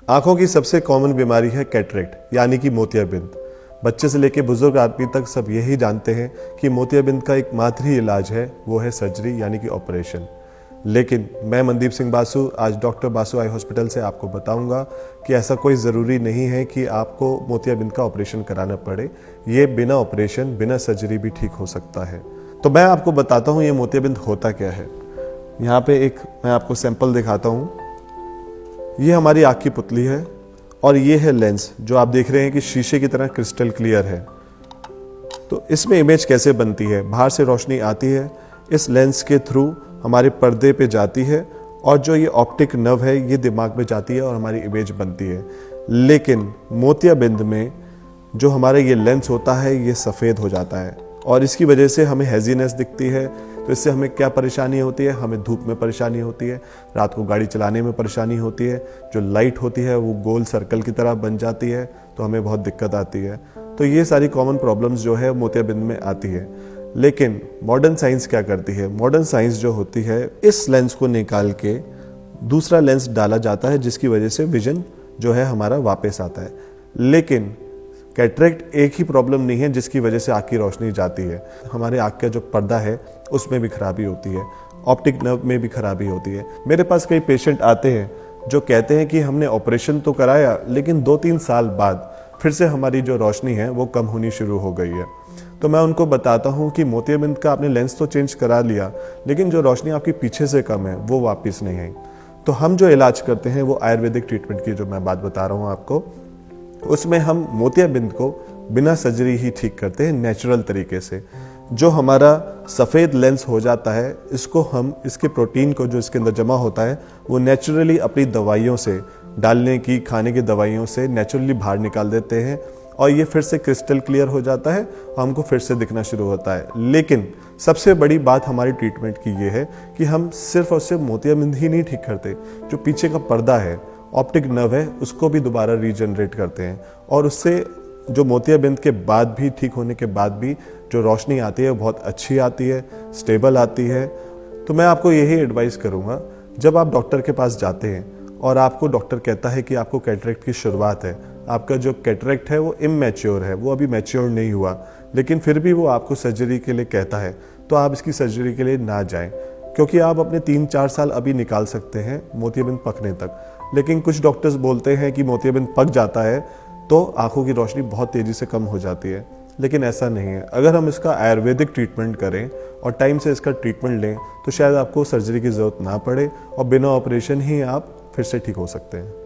आंखों की सबसे कॉमन बीमारी है कैटरेक्ट यानी कि मोतियाबिंद। बच्चे से लेकर बुजुर्ग आदमी तक सब यही जानते हैं कि मोतियाबिंद का एकमात्र ही इलाज है, वो है सर्जरी यानी कि ऑपरेशन। लेकिन मैं मनदीप सिंह बासु आज डॉक्टर बासु आई हॉस्पिटल से आपको बताऊंगा कि ऐसा कोई ज़रूरी नहीं है कि आपको मोतियाबिंद का ऑपरेशन कराना पड़े। ये बिना ऑपरेशन बिना सर्जरी भी ठीक हो सकता है। तो मैं आपको बताता हूँ ये मोतियाबिंद होता क्या है। यहाँ पे एक मैं आपको सैंपल दिखाता हूँ। ये हमारी आँख की पुतली है और ये है लेंस जो आप देख रहे हैं कि शीशे की तरह क्रिस्टल क्लियर है। तो इसमें इमेज कैसे बनती है, बाहर से रोशनी आती है, इस लेंस के थ्रू हमारे पर्दे पे जाती है और जो ये ऑप्टिक नर्व है ये दिमाग में जाती है और हमारी इमेज बनती है। लेकिन मोतियाबिंद में जो हमारा ये लेंस होता है ये सफ़ेद हो जाता है और इसकी वजह से हमें हैजीनेस दिखती है। तो इससे हमें क्या परेशानी होती है, हमें धूप में परेशानी होती है, रात को गाड़ी चलाने में परेशानी होती है, जो लाइट होती है वो गोल सर्कल की तरह बन जाती है, तो हमें बहुत दिक्कत आती है। तो ये सारी कॉमन प्रॉब्लम्स जो है मोतियाबिंद में आती है। लेकिन मॉडर्न साइंस क्या करती है, मॉडर्न साइंस जो होती है इस लेंस को निकाल के दूसरा लेंस डाला जाता है जिसकी वजह से विजन जो है हमारा वापस आता है। लेकिन कैटरेक्ट एक ही प्रॉब्लम नहीं है जिसकी वजह से आँख की रोशनी जाती है। हमारे आँख का जो पर्दा है उसमें भी खराबी होती है, ऑप्टिक नर्व में भी खराबी होती है। मेरे पास कई पेशेंट आते हैं जो कहते हैं कि हमने ऑपरेशन तो कराया लेकिन 2-3 साल बाद फिर से हमारी जो रोशनी है वो कम होनी शुरू हो गई है। तो मैं उनको बताता हूँ कि मोतियाबिंद का आपने लेंस तो चेंज करा लिया लेकिन जो रोशनी आपकी पीछे से कम है वो वापस नहीं आई। तो हम जो इलाज करते हैं वो आयुर्वेदिक ट्रीटमेंट की जो मैं बात बता रहा हूँ आपको, उसमें हम मोतियाबिंद को बिना सर्जरी ही ठीक करते हैं, नेचुरल तरीके से। जो हमारा सफ़ेद लेंस हो जाता है इसको हम इसके प्रोटीन को जो इसके अंदर जमा होता है वो नेचुरली अपनी दवाइयों से, डालने की खाने की दवाइयों से नेचुरली बाहर निकाल देते हैं और ये फिर से क्रिस्टल क्लियर हो जाता है और हमको फिर से दिखना शुरू होता है। लेकिन सबसे बड़ी बात हमारी ट्रीटमेंट की ये है कि हम सिर्फ और सिर्फ मोतियाबिंद ही नहीं ठीक करते, जो पीछे का पर्दा है, ऑप्टिक नर्व है, उसको भी दोबारा रीजनरेट करते हैं और उससे जो मोतियाबिंद के बाद भी ठीक होने के बाद भी जो रोशनी आती है वो बहुत अच्छी आती है, स्टेबल आती है। तो मैं आपको यही एडवाइस करूँगा, जब आप डॉक्टर के पास जाते हैं और आपको डॉक्टर कहता है कि आपको कैटरेक्ट की शुरुआत है, आपका जो कैटरेक्ट है वो इमैच्योर है, वो अभी मैच्योर नहीं हुआ, लेकिन फिर भी वो आपको सर्जरी के लिए कहता है, तो आप इसकी सर्जरी के लिए ना जाएं, क्योंकि आप अपने 3-4 साल अभी निकाल सकते हैं मोतियाबिंद पकने तक। लेकिन कुछ डॉक्टर्स बोलते हैं कि मोतियाबिंद पक जाता है तो आंखों की रोशनी बहुत तेज़ी से कम हो जाती है, लेकिन ऐसा नहीं है। अगर हम इसका आयुर्वेदिक ट्रीटमेंट करें और टाइम से इसका ट्रीटमेंट लें तो शायद आपको सर्जरी की ज़रूरत ना पड़े और बिना ऑपरेशन ही आप फिर से ठीक हो सकते हैं।